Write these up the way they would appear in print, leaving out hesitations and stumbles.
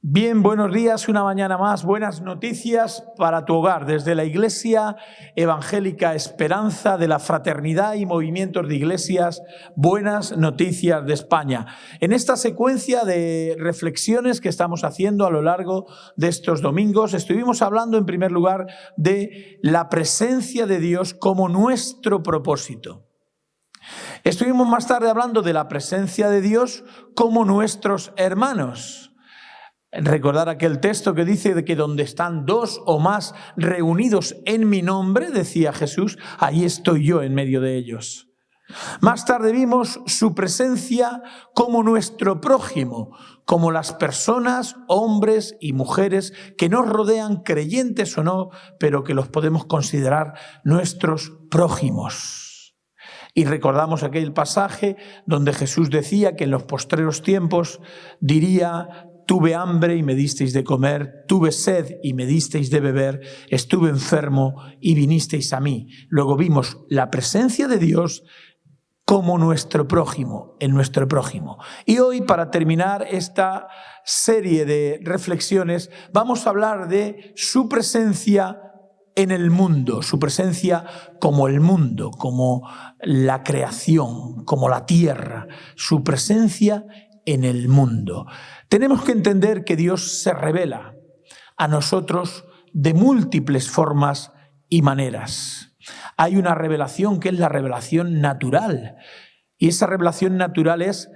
Bien, buenos días, una mañana más, buenas noticias para tu hogar desde la Iglesia Evangélica Esperanza de la Fraternidad y Movimientos de Iglesias, buenas noticias de España. En esta secuencia de reflexiones que estamos haciendo a lo largo de estos domingos, estuvimos hablando en primer lugar de la presencia de Dios como nuestro propósito. Estuvimos más tarde hablando de la presencia de Dios como nuestros hermanos. Recordar aquel texto que dice de que donde están dos o más reunidos en mi nombre, decía Jesús, ahí estoy yo en medio de ellos. Más tarde vimos su presencia como nuestro prójimo, como las personas, hombres y mujeres que nos rodean, creyentes o no, pero que los podemos considerar nuestros prójimos. Y recordamos aquel pasaje donde Jesús decía que en los postreros tiempos diría: tuve hambre y me disteis de comer, tuve sed y me disteis de beber, estuve enfermo y vinisteis a mí. Luego vimos la presencia de Dios como nuestro prójimo, en nuestro prójimo. Y hoy, para terminar esta serie de reflexiones, vamos a hablar de su presencia en el mundo, su presencia como el mundo, como la creación, como la tierra, su presencia en el mundo. Tenemos que entender que Dios se revela a nosotros de múltiples formas y maneras. Hay una revelación que es la revelación natural, y esa revelación natural es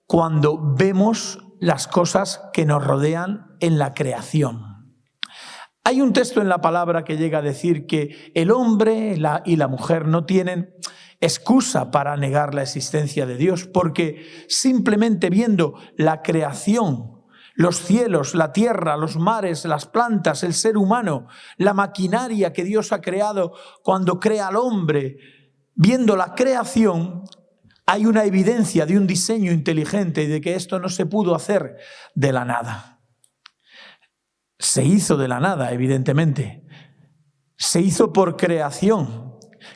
cuando vemos las cosas que nos rodean en la creación. Hay un texto en la palabra que llega a decir que el hombre y la mujer no tienen excusa para negar la existencia de Dios, porque simplemente viendo la creación, los cielos, la tierra, los mares, las plantas, el ser humano, la maquinaria que Dios ha creado cuando crea al hombre, viendo la creación, hay una evidencia de un diseño inteligente y de que esto no se pudo hacer de la nada. Se hizo de la nada, evidentemente. Se hizo por creación.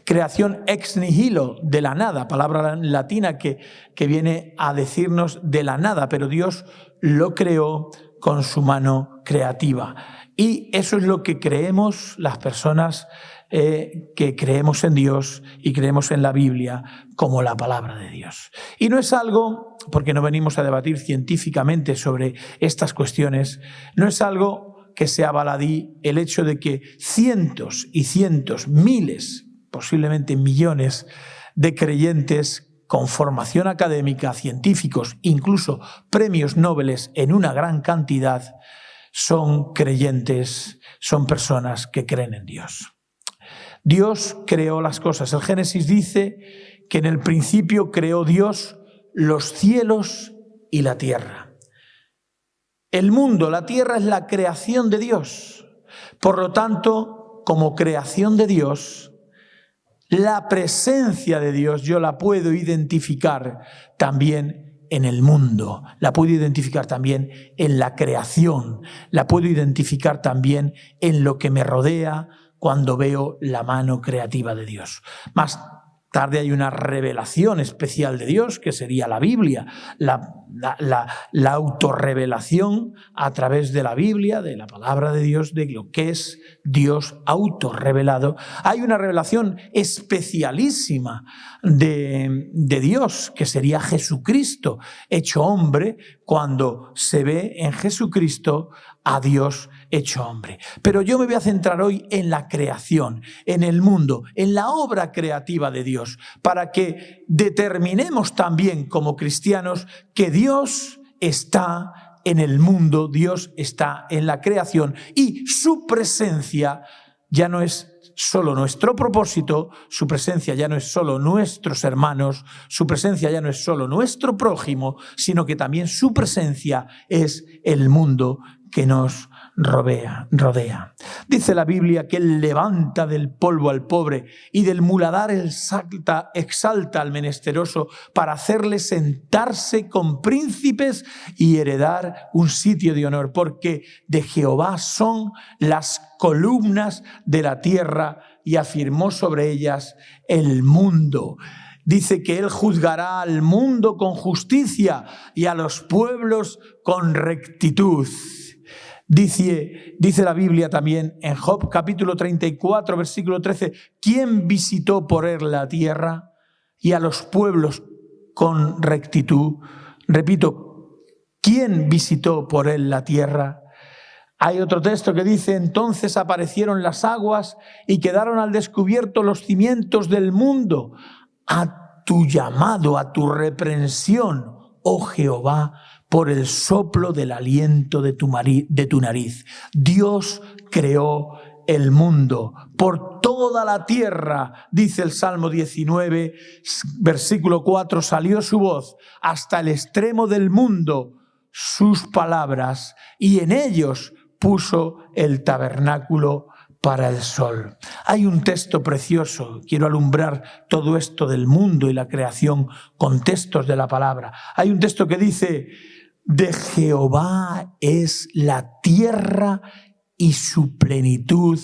Creación ex nihilo, de la nada, palabra latina que viene a decirnos de la nada, pero Dios lo creó con su mano creativa. Y eso es lo que creemos las personas que creemos en Dios y creemos en la Biblia como la palabra de Dios. Y no es algo, porque no venimos a debatir científicamente sobre estas cuestiones, no es algo que sea baladí el hecho de que cientos y cientos, miles, posiblemente millones de creyentes con formación académica, científicos, incluso premios Nobel en una gran cantidad, son creyentes, son personas que creen en Dios. Dios creó las cosas. El Génesis dice que en el principio creó Dios los cielos y la tierra. El mundo, la tierra, es la creación de Dios. Por lo tanto, como creación de Dios, la presencia de Dios yo la puedo identificar también en el mundo, la puedo identificar también en la creación, la puedo identificar también en lo que me rodea cuando veo la mano creativa de Dios. Más tarde hay una revelación especial de Dios, que sería la Biblia, la autorrevelación a través de la Biblia, de la palabra de Dios, de lo que es Dios autorrevelado. Hay una revelación especialísima de Dios, que sería Jesucristo, hecho hombre, cuando se ve en Jesucristo a Dios hecho hombre. Pero yo me voy a centrar hoy en la creación, en el mundo, en la obra creativa de Dios, para que determinemos también como cristianos que Dios está en el mundo, Dios está en la creación y su presencia ya no es solo nuestro propósito, su presencia ya no es solo nuestros hermanos, su presencia ya no es solo nuestro prójimo, sino que también su presencia es el mundo que nos rodea. Dice la Biblia que Él levanta del polvo al pobre y del muladar exalta al menesteroso para hacerle sentarse con príncipes y heredar un sitio de honor, porque de Jehová son las columnas de la tierra y afirmó sobre ellas el mundo. Dice que Él juzgará al mundo con justicia y a los pueblos con rectitud. Dice la Biblia también en Job capítulo 34, versículo 13, ¿quién visitó por él la tierra y a los pueblos con rectitud? Repito, ¿quién visitó por él la tierra? Hay otro texto que dice, entonces aparecieron las aguas y quedaron al descubierto los cimientos del mundo. A tu llamado, a tu reprensión, oh Jehová, por el soplo del aliento de tu nariz. Dios creó el mundo por toda la tierra, dice el Salmo 19, versículo 4, salió su voz hasta el extremo del mundo, sus palabras, y en ellos puso el tabernáculo para el sol. Hay un texto precioso, quiero alumbrar todo esto del mundo y la creación con textos de la palabra. Hay un texto que dice, de Jehová es la tierra y su plenitud,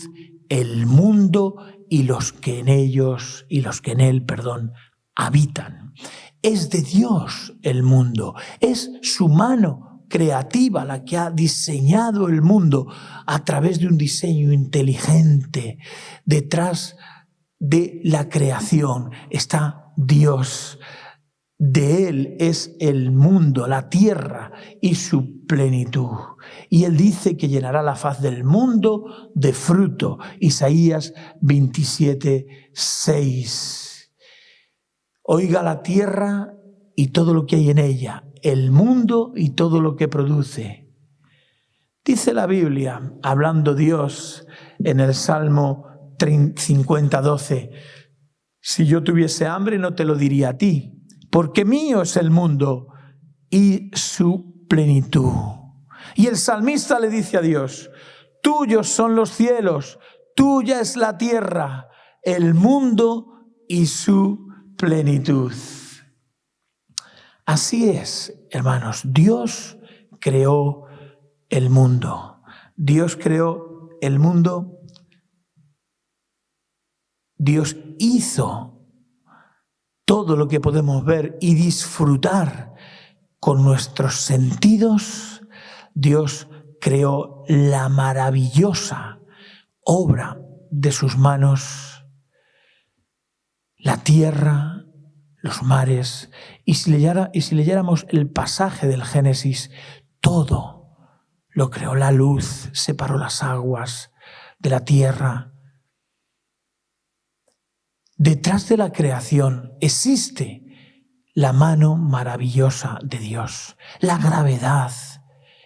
el mundo y los que en él habitan. Es de Dios el mundo, es su mano creativa la que ha diseñado el mundo a través de un diseño inteligente. Detrás de la creación está Dios. De Él es el mundo, la tierra y su plenitud. Y Él dice que llenará la faz del mundo de fruto. Isaías 27, 6. Oiga la tierra y todo lo que hay en ella, el mundo y todo lo que produce. Dice la Biblia, hablando Dios en el Salmo 50, 12, si yo tuviese hambre no te lo diría a ti, porque mío es el mundo y su plenitud. Y el salmista le dice a Dios, tuyos son los cielos, tuya es la tierra, el mundo y su plenitud. Así es, hermanos, Dios creó el mundo. Dios creó el mundo. Dios hizo todo lo que podemos ver y disfrutar con nuestros sentidos. Dios creó la maravillosa obra de sus manos, la tierra, los mares. Y si leyéramos el pasaje del Génesis, todo lo creó. La luz, separó las aguas de la tierra. Detrás de la creación existe la mano maravillosa de Dios, la gravedad,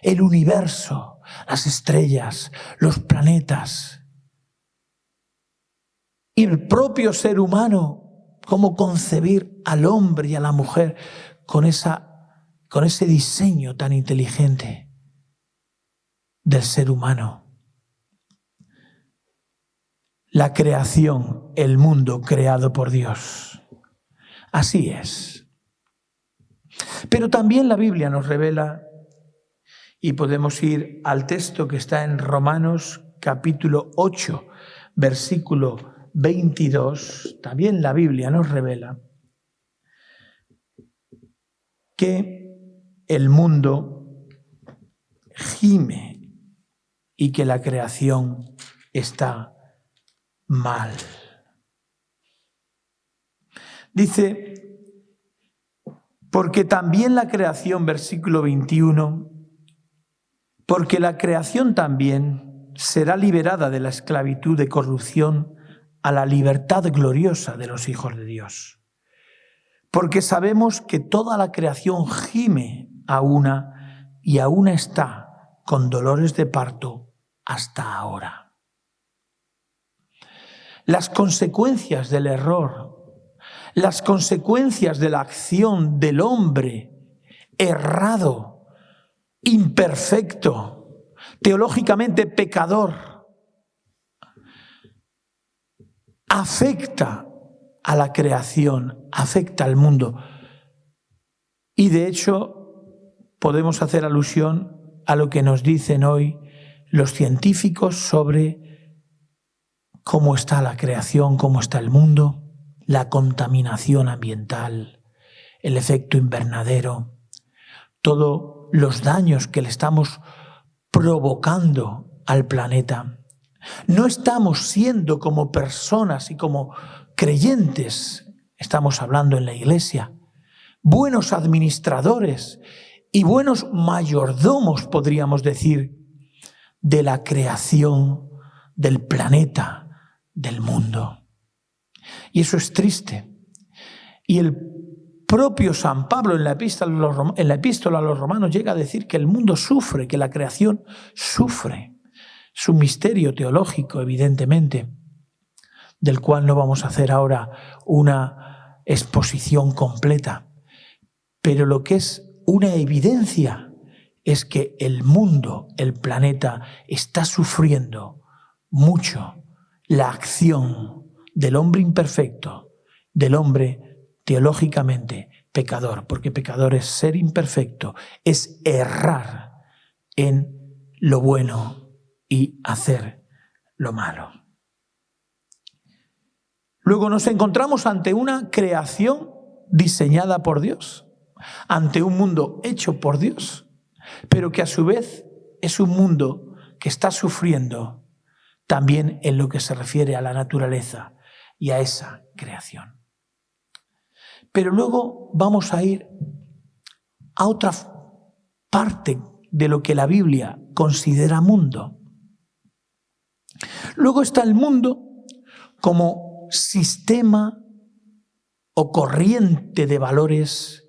el universo, las estrellas, los planetas. Y el propio ser humano, cómo concebir al hombre y a la mujer con ese diseño tan inteligente del ser humano. La creación, el mundo creado por Dios. Así es. Pero también la Biblia nos revela, y podemos ir al texto que está en Romanos capítulo 8, versículo 22, también la Biblia nos revela que el mundo gime y que la creación está mal. Dice, porque también la creación, versículo 21, porque la creación también será liberada de la esclavitud de corrupción a la libertad gloriosa de los hijos de Dios. Porque sabemos que toda la creación gime a una y a una está con dolores de parto hasta ahora. Las consecuencias del error, las consecuencias de la acción del hombre errado, imperfecto, teológicamente pecador, afecta a la creación, afecta al mundo. Y de hecho podemos hacer alusión a lo que nos dicen hoy los científicos sobre cómo está la creación, cómo está el mundo, la contaminación ambiental, el efecto invernadero, todos los daños que le estamos provocando al planeta. No estamos siendo como personas y como creyentes, estamos hablando en la iglesia, buenos administradores y buenos mayordomos, podríamos decir, de la creación del planeta, del mundo. Y eso es triste. Y el propio San Pablo en la epístola a los Romanos llega a decir que el mundo sufre, que la creación sufre. Es un misterio teológico, evidentemente, del cual no vamos a hacer ahora una exposición completa. Pero lo que es una evidencia es que el mundo, el planeta, está sufriendo mucho la acción del hombre imperfecto, del hombre teológicamente pecador, porque pecador es ser imperfecto, es errar en lo bueno y hacer lo malo. Luego nos encontramos ante una creación diseñada por Dios, ante un mundo hecho por Dios, pero que a su vez es un mundo que está sufriendo también en lo que se refiere a la naturaleza y a esa creación. Pero luego vamos a ir a otra parte de lo que la Biblia considera mundo. Luego está el mundo como sistema o corriente de valores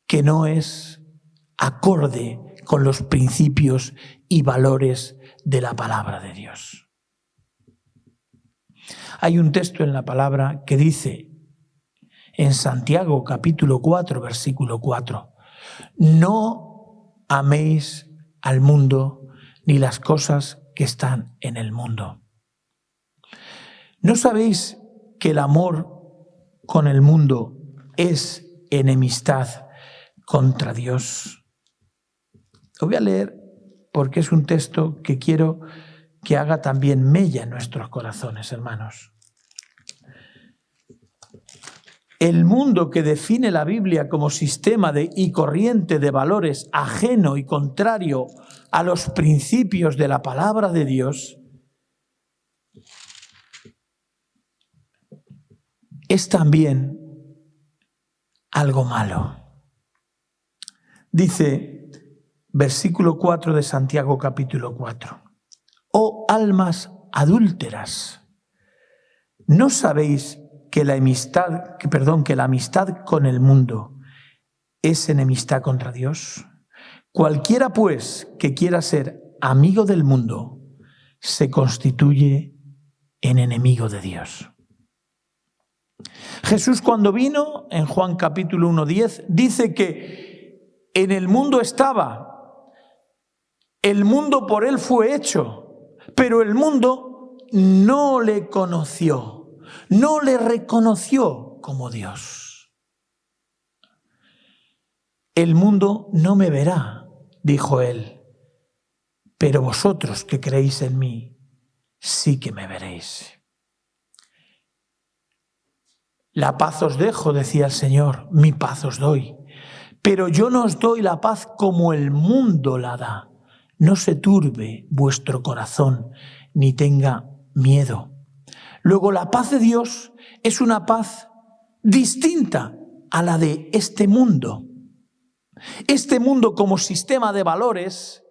que no es acorde con los principios y valores de la palabra de Dios. Hay un texto en la palabra que dice en Santiago capítulo 4, versículo 4, no améis al mundo ni las cosas que están en el mundo. ¿No sabéis que el amor con el mundo es enemistad contra Dios? Lo voy a leer porque es un texto que quiero que haga también mella en nuestros corazones, hermanos. El mundo que define la Biblia como sistema y corriente de valores ajeno y contrario a los principios de la palabra de Dios es también algo malo. Dice, versículo 4 de Santiago capítulo 4. Oh almas adúlteras, ¿no sabéis que la amistad con el mundo es enemistad contra Dios? Cualquiera, pues, que quiera ser amigo del mundo, se constituye en enemigo de Dios. Jesús, cuando vino, en Juan capítulo 1:10, dice que en el mundo estaba, el mundo por él fue hecho, pero el mundo no le conoció, no le reconoció como Dios. El mundo no me verá, dijo él, pero vosotros que creéis en mí, sí que me veréis. La paz os dejo, decía el Señor, mi paz os doy. Pero yo no os doy la paz como el mundo la da. No se turbe vuestro corazón, ni tenga miedo. Luego, la paz de Dios es una paz distinta a la de este mundo. Este mundo como sistema de valores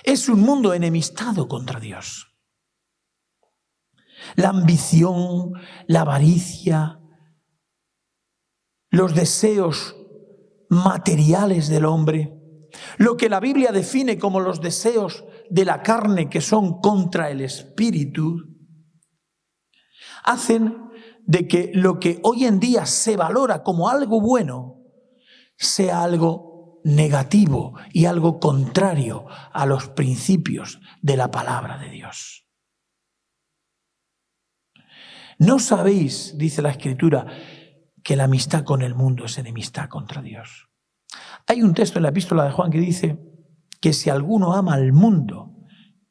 es un mundo enemistado contra Dios. La ambición, la avaricia, los deseos materiales del hombre, lo que la Biblia define como los deseos de la carne que son contra el espíritu, hacen de que lo que hoy en día se valora como algo bueno sea algo negativo y algo contrario a los principios de la palabra de Dios. ¿No sabéis, dice la Escritura, que la amistad con el mundo es enemistad contra Dios? Hay un texto en la epístola de Juan que dice que si alguno ama al mundo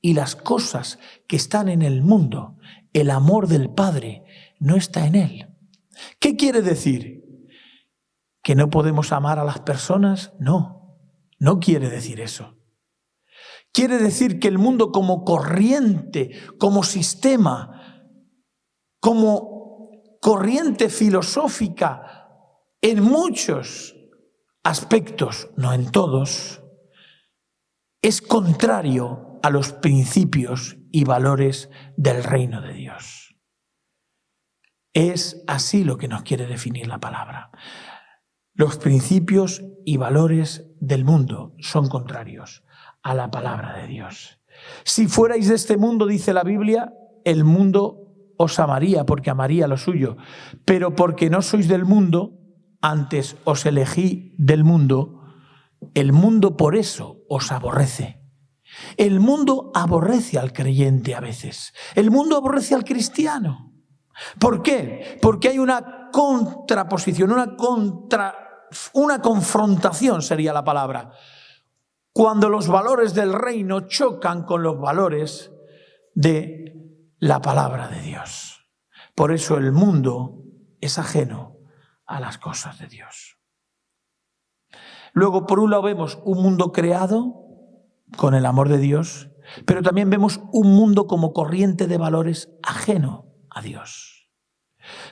y las cosas que están en el mundo, el amor del Padre no está en él. ¿Qué quiere decir? ¿Que no podemos amar a las personas? No, no quiere decir eso. Quiere decir que el mundo como corriente, como sistema, como corriente filosófica, en muchos aspectos, no en todos, es contrario a los principios y valores del reino de Dios. Es así lo que nos quiere definir la palabra. Los principios y valores del mundo son contrarios a la palabra de Dios. Si fuerais de este mundo, dice la Biblia, el mundo os amaría porque amaría lo suyo. Pero porque no sois del mundo, antes os elegí del mundo, el mundo por eso os aborrece. El mundo aborrece al creyente a veces. El mundo aborrece al cristiano. ¿Por qué? Porque hay una contraposición, una confrontación sería la palabra. Cuando los valores del reino chocan con los valores de la palabra de Dios. Por eso el mundo es ajeno a las cosas de Dios. Luego, por un lado, vemos un mundo creado con el amor de Dios, pero también vemos un mundo como corriente de valores ajeno a Dios.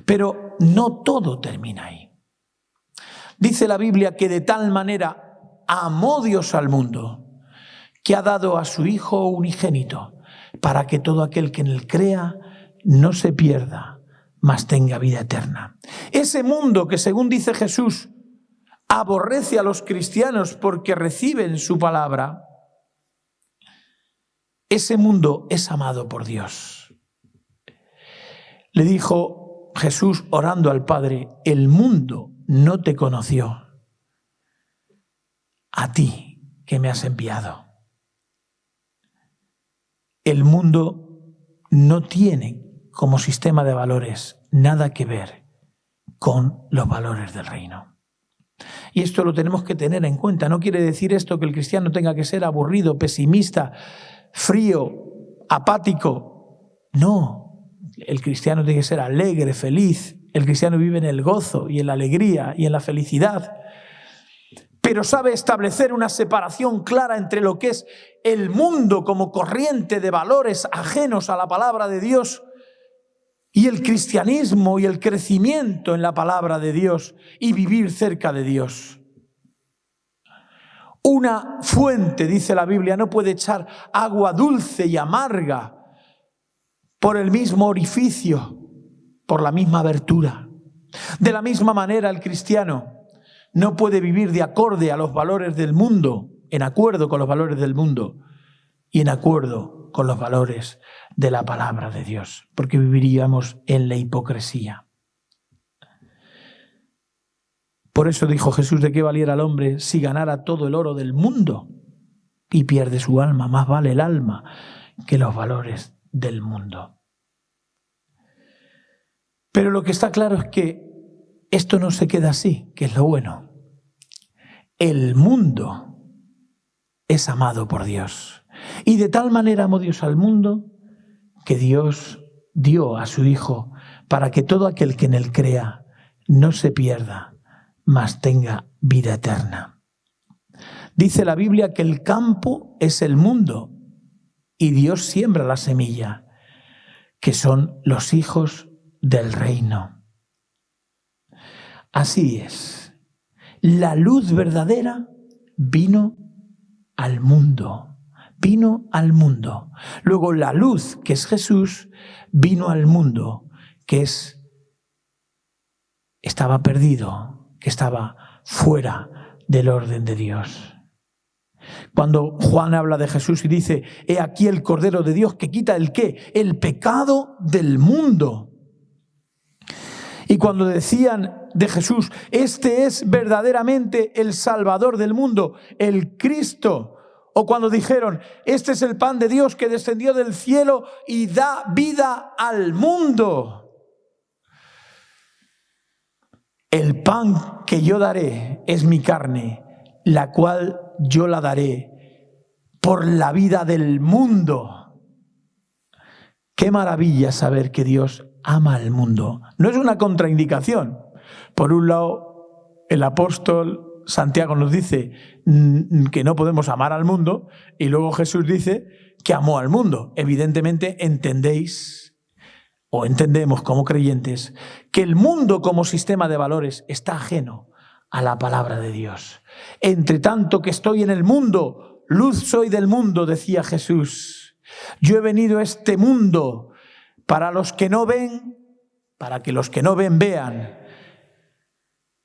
Pero no todo termina ahí. Dice la Biblia que de tal manera amó Dios al mundo, que ha dado a su Hijo unigénito, para que todo aquel que en él crea no se pierda, mas tenga vida eterna. Ese mundo que, según dice Jesús, aborrece a los cristianos porque reciben su palabra, ese mundo es amado por Dios. Le dijo Jesús orando al Padre, el mundo no te conoció, a ti que me has enviado. El mundo no tiene como sistema de valores nada que ver con los valores del reino. Y esto lo tenemos que tener en cuenta. No quiere decir esto que el cristiano tenga que ser aburrido, pesimista, frío, apático. No, el cristiano tiene que ser alegre, feliz. El cristiano vive en el gozo y en la alegría y en la felicidad. Pero sabe establecer una separación clara entre lo que es el mundo como corriente de valores ajenos a la palabra de Dios y el cristianismo y el crecimiento en la palabra de Dios y vivir cerca de Dios. Una fuente, dice la Biblia, no puede echar agua dulce y amarga por el mismo orificio, por la misma abertura. De la misma manera, el cristiano no puede vivir de acorde a los valores del mundo, en acuerdo con los valores del mundo y en acuerdo con los valores de la palabra de Dios, porque viviríamos en la hipocresía. Por eso dijo Jesús, ¿de qué valiera el hombre si ganara todo el oro del mundo y pierde su alma? Más vale el alma que los valores del mundo. Pero lo que está claro es que esto no se queda así, que es lo bueno. El mundo es amado por Dios. Y de tal manera amó Dios al mundo que Dios dio a su Hijo para que todo aquel que en él crea no se pierda, mas tenga vida eterna. Dice la Biblia que el campo es el mundo y Dios siembra la semilla, que son los hijos del reino. Así es. La luz verdadera vino al mundo. Vino al mundo. Luego la luz, que es Jesús, vino al mundo, que estaba perdido, que estaba fuera del orden de Dios. Cuando Juan habla de Jesús y dice, he aquí el Cordero de Dios que quita el ¿qué? El pecado del mundo. Y cuando decían de Jesús, este es verdaderamente el Salvador del mundo, el Cristo. O cuando dijeron, este es el pan de Dios que descendió del cielo y da vida al mundo. El pan que yo daré es mi carne, la cual yo la daré por la vida del mundo. Qué maravilla saber que Dios ama al mundo. No es una contraindicación. Por un lado, el apóstol Santiago nos dice que no podemos amar al mundo y luego Jesús dice que amó al mundo. Evidentemente entendéis o entendemos como creyentes que el mundo como sistema de valores está ajeno a la palabra de Dios. Entre tanto que estoy en el mundo, luz soy del mundo, decía Jesús. Yo he venido a este mundo para los que no ven, para que los que no ven vean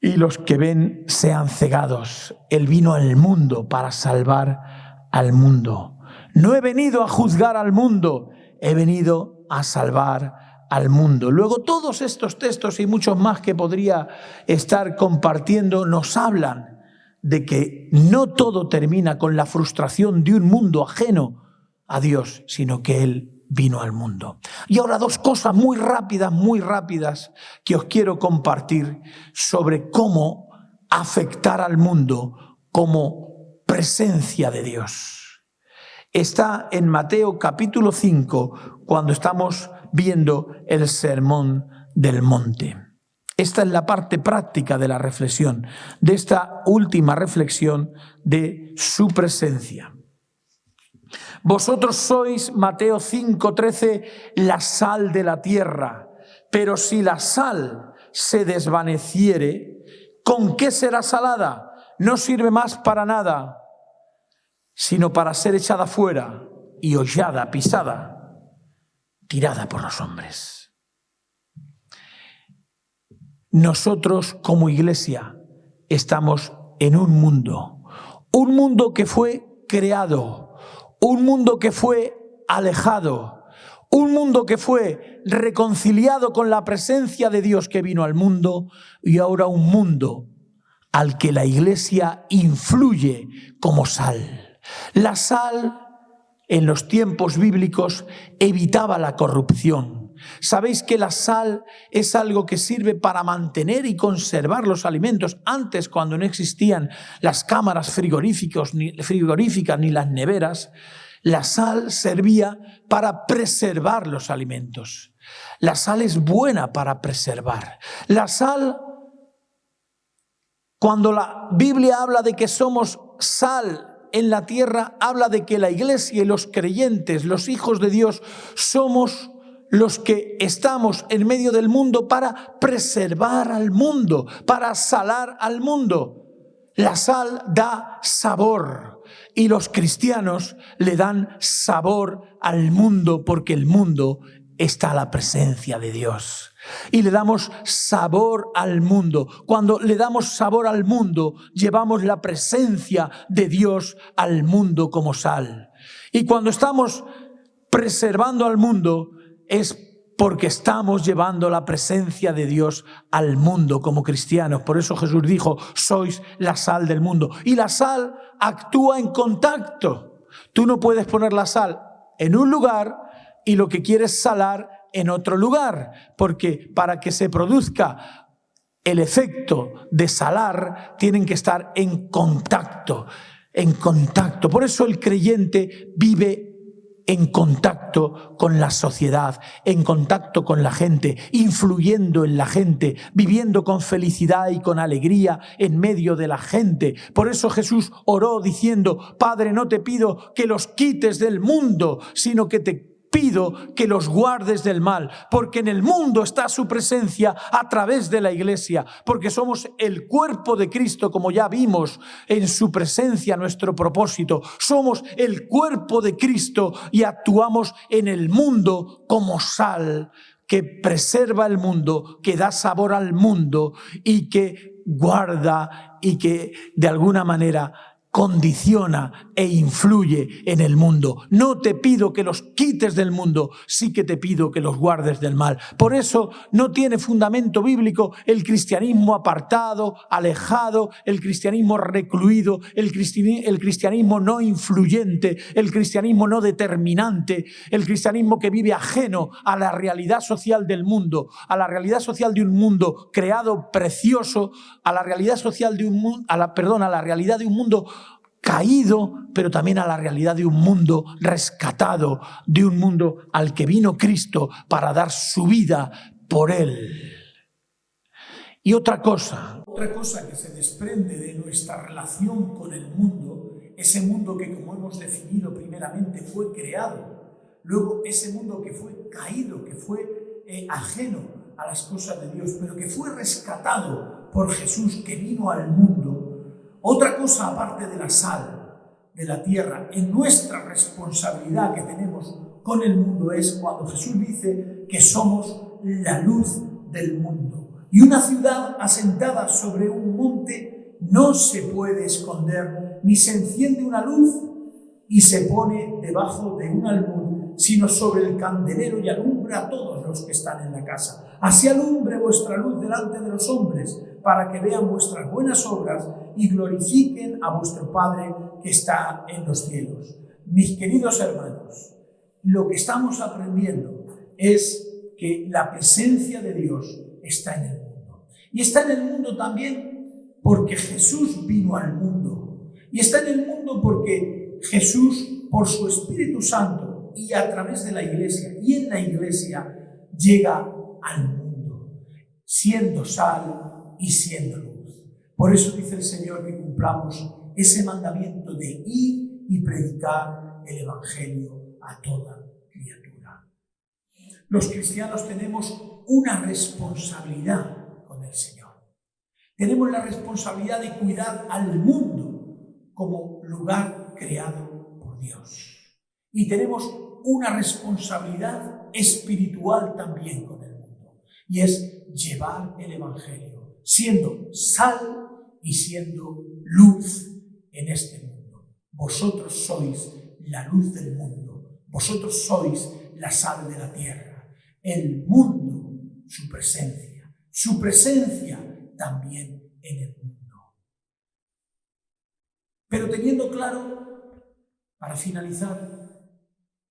y los que ven sean cegados. Él vino al mundo para salvar al mundo. No he venido a juzgar al mundo, he venido a salvar al mundo. Luego todos estos textos y muchos más que podría estar compartiendo nos hablan de que no todo termina con la frustración de un mundo ajeno a Dios, sino que Él vino al mundo. Y ahora dos cosas muy rápidas que os quiero compartir sobre cómo afectar al mundo como presencia de Dios. Está en Mateo capítulo 5, cuando estamos viendo el Sermón del Monte. Esta es la parte práctica de la reflexión, de esta última reflexión de su presencia. Vosotros sois, Mateo 5:13, la sal de la tierra, pero si la sal se desvaneciere, ¿con qué será salada? No sirve más para nada, sino para ser echada fuera y hollada, pisada, tirada por los hombres. Nosotros como iglesia estamos en un mundo que fue creado, un mundo que fue alejado, un mundo que fue reconciliado con la presencia de Dios que vino al mundo, y ahora un mundo al que la iglesia influye como sal. La sal en los tiempos bíblicos evitaba la corrupción. Sabéis que la sal es algo que sirve para mantener y conservar los alimentos. Antes, cuando no existían las cámaras frigoríficas ni las neveras, la sal servía para preservar los alimentos. La sal es buena para preservar. La sal, cuando la Biblia habla de que somos sal en la tierra, habla de que la iglesia y los creyentes, los hijos de Dios, somos los que estamos en medio del mundo para preservar al mundo, para salar al mundo. La sal da sabor y los cristianos le dan sabor al mundo porque el mundo está a la presencia de Dios. Y le damos sabor al mundo. Cuando le damos sabor al mundo, llevamos la presencia de Dios al mundo como sal. Y cuando estamos preservando al mundo, es porque estamos llevando la presencia de Dios al mundo como cristianos. Por eso Jesús dijo, sois la sal del mundo. Y la sal actúa en contacto. Tú no puedes poner la sal en un lugar y lo que quieres salar en otro lugar, porque para que se produzca el efecto de salar, tienen que estar en contacto. Por eso el creyente vive en contacto con la sociedad, en contacto con la gente, influyendo en la gente, viviendo con felicidad y con alegría en medio de la gente. Por eso Jesús oró diciendo, Padre, no te pido que los quites del mundo, sino que te pido que los guardes del mal, porque en el mundo está su presencia a través de la iglesia, porque somos el cuerpo de Cristo, como ya vimos en su presencia, nuestro propósito. Somos el cuerpo de Cristo y actuamos en el mundo como sal que preserva el mundo, que da sabor al mundo y que guarda y que de alguna manera condiciona e influye en el mundo. No te pido que los quites del mundo, sí que te pido que los guardes del mal. Por eso no tiene fundamento bíblico el cristianismo apartado, alejado, el cristianismo recluido, el cristianismo no influyente, el cristianismo no determinante, el cristianismo que vive ajeno a la realidad social del mundo, a la realidad social de un mundo creado precioso, a la realidad social de un mundo, a la realidad de un mundo caído, pero también a la realidad de un mundo rescatado, de un mundo al que vino Cristo para dar su vida por él. Y otra cosa que se desprende de nuestra relación con el mundo, ese mundo que, como hemos definido primeramente, fue creado, luego ese mundo que fue caído, que fue ajeno a las cosas de Dios, pero que fue rescatado por Jesús, que vino al mundo. Otra cosa aparte de la sal de la tierra, en nuestra responsabilidad que tenemos con el mundo, es cuando Jesús dice que somos la luz del mundo. Y una ciudad asentada sobre un monte no se puede esconder, ni se enciende una luz y se pone debajo de un almud, sino sobre el candelero y alumbra a todos los que están en la casa. Así alumbre vuestra luz delante de los hombres, para que vean vuestras buenas obras y glorifiquen a vuestro Padre que está en los cielos. Mis queridos hermanos, lo que estamos aprendiendo es que la presencia de Dios está en el mundo. Y está en el mundo también porque Jesús vino al mundo. Y está en el mundo porque Jesús, por su Espíritu Santo y a través de la Iglesia, y en la Iglesia, llega al mundo, siendo sal y siendo luz. Por eso dice el Señor que cumplamos ese mandamiento de ir y predicar el Evangelio a toda criatura. Los cristianos tenemos una responsabilidad con el Señor. Tenemos la responsabilidad de cuidar al mundo como lugar creado por Dios. Y tenemos una responsabilidad espiritual también con el mundo. Y es llevar el Evangelio, siendo sal y siendo luz en este mundo. Vosotros sois la luz del mundo. Vosotros sois la sal de la tierra. El mundo, su presencia también en el mundo. Pero teniendo claro, para finalizar,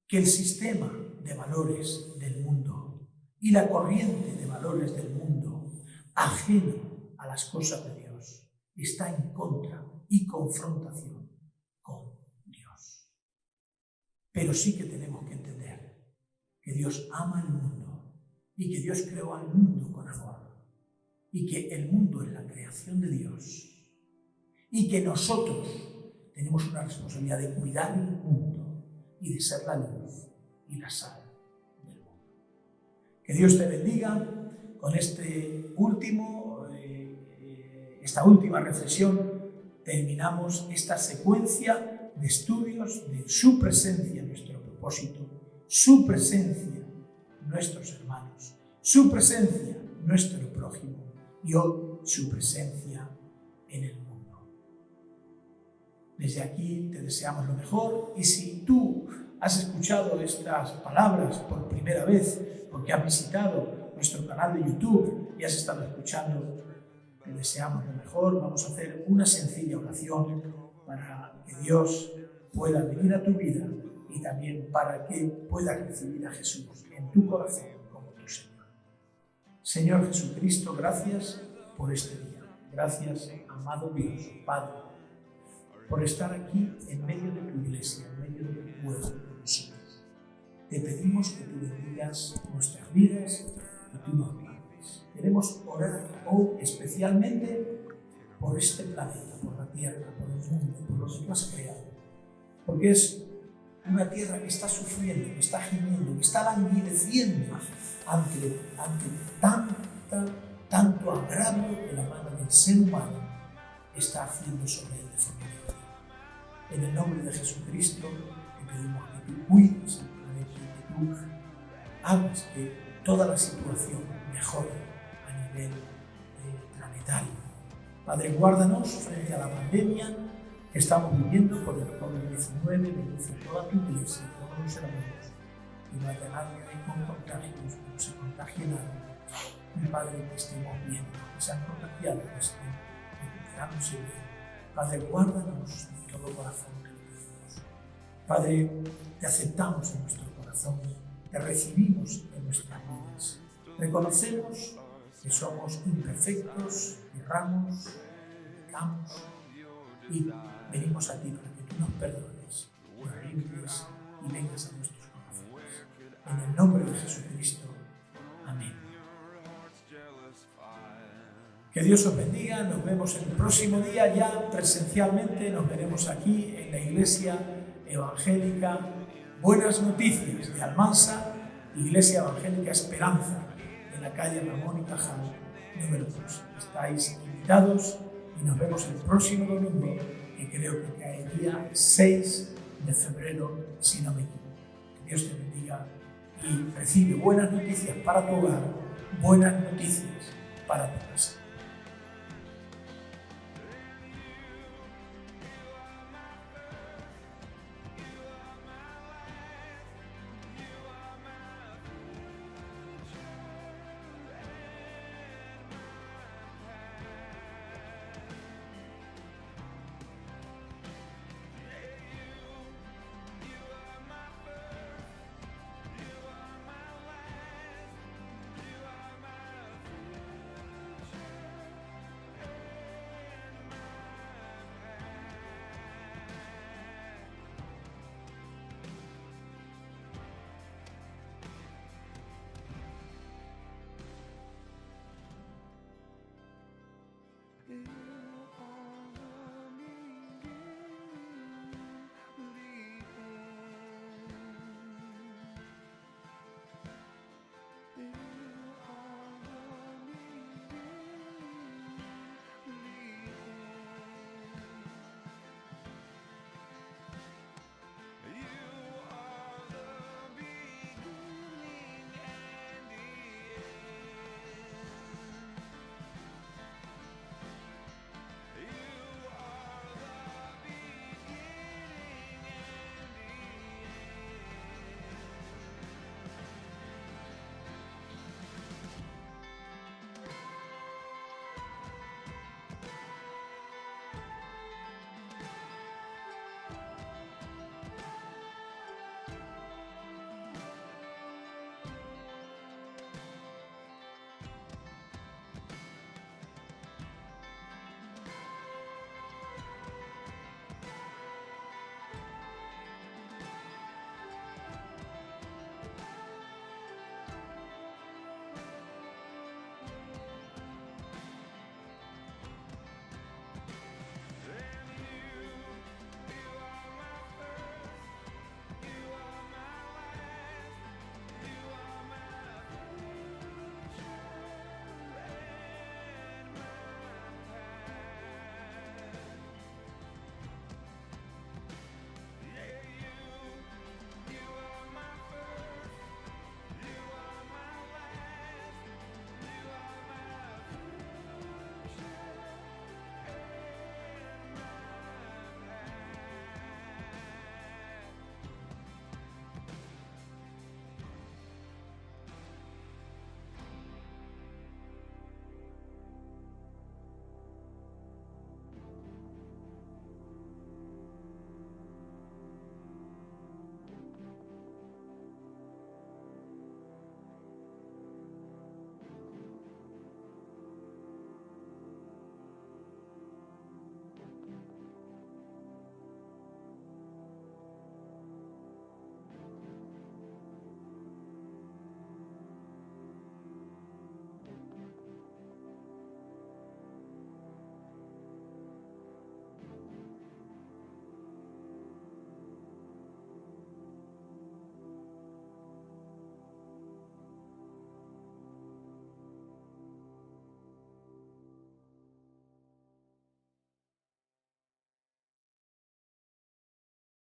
que el sistema de valores del mundo y la corriente de valores del mundo, ajeno a las cosas de Dios, está en contra y confrontación con Dios. Pero sí que tenemos que entender que Dios ama al mundo y que Dios creó al mundo con amor y que el mundo es la creación de Dios y que nosotros tenemos una responsabilidad de cuidar el mundo y de ser la luz y la sal del mundo. Que Dios te bendiga con esta última reflexión. Terminamos esta secuencia de estudios de su presencia en nuestro propósito, su presencia en nuestros hermanos, su presencia en nuestro prójimo y hoy su presencia en el mundo. Desde aquí te deseamos lo mejor y si tú has escuchado estas palabras por primera vez porque has visitado nuestro canal de YouTube y has estado escuchando, te deseamos lo mejor. Vamos a hacer una sencilla oración para que Dios pueda venir a tu vida y también para que puedas recibir a Jesús en tu corazón como tu Señor. Señor Jesucristo, gracias por este día. Gracias, amado Dios, Padre, por estar aquí en medio de tu iglesia, en medio de tu pueblo, de nosotros. Te pedimos que tú bendigas nuestras vidas, que tú nos guardes. Queremos orar hoy especialmente por este planeta, por la tierra, por el mundo, por lo que tú has creado. Porque es una tierra que está sufriendo, que está gimiendo, que está languideciendo ante tanto agravio que la mano del ser humano está haciendo sobre él de forma negativa. En el nombre de Jesucristo te pedimos que tú cuides el planeta y que tú hagas que toda la situación mejore a nivel planetario. Padre, guárdanos frente a la pandemia que estamos viviendo por el COVID-19, bendice toda tu iglesia, todos los hermanos, y no haya nadie con contagios, que no se contagie nadie. Mi Padre, que estemos bien, que sean contagiados, que estén recuperándose bien. Padre, guárdanos en todo corazón que lo pedimos. Padre, te aceptamos en nuestro corazón, te recibimos en nuestras vidas. Reconocemos que somos imperfectos, erramos, pecamos y venimos a ti para que tú nos perdones, nos limpies y vengas a nuestros corazones. En el nombre de Jesucristo. Amén. Que Dios os bendiga, nos vemos el próximo día ya presencialmente, nos veremos aquí en la Iglesia Evangélica Buenas Noticias de Almansa, Iglesia Evangélica Esperanza, en la calle Ramón y Cajal, número 2. Estáis invitados y nos vemos el próximo domingo, que creo que cae el día 6 de febrero, si no me equivoco. Que Dios te bendiga y recibe buenas noticias para tu hogar, buenas noticias para tu casa.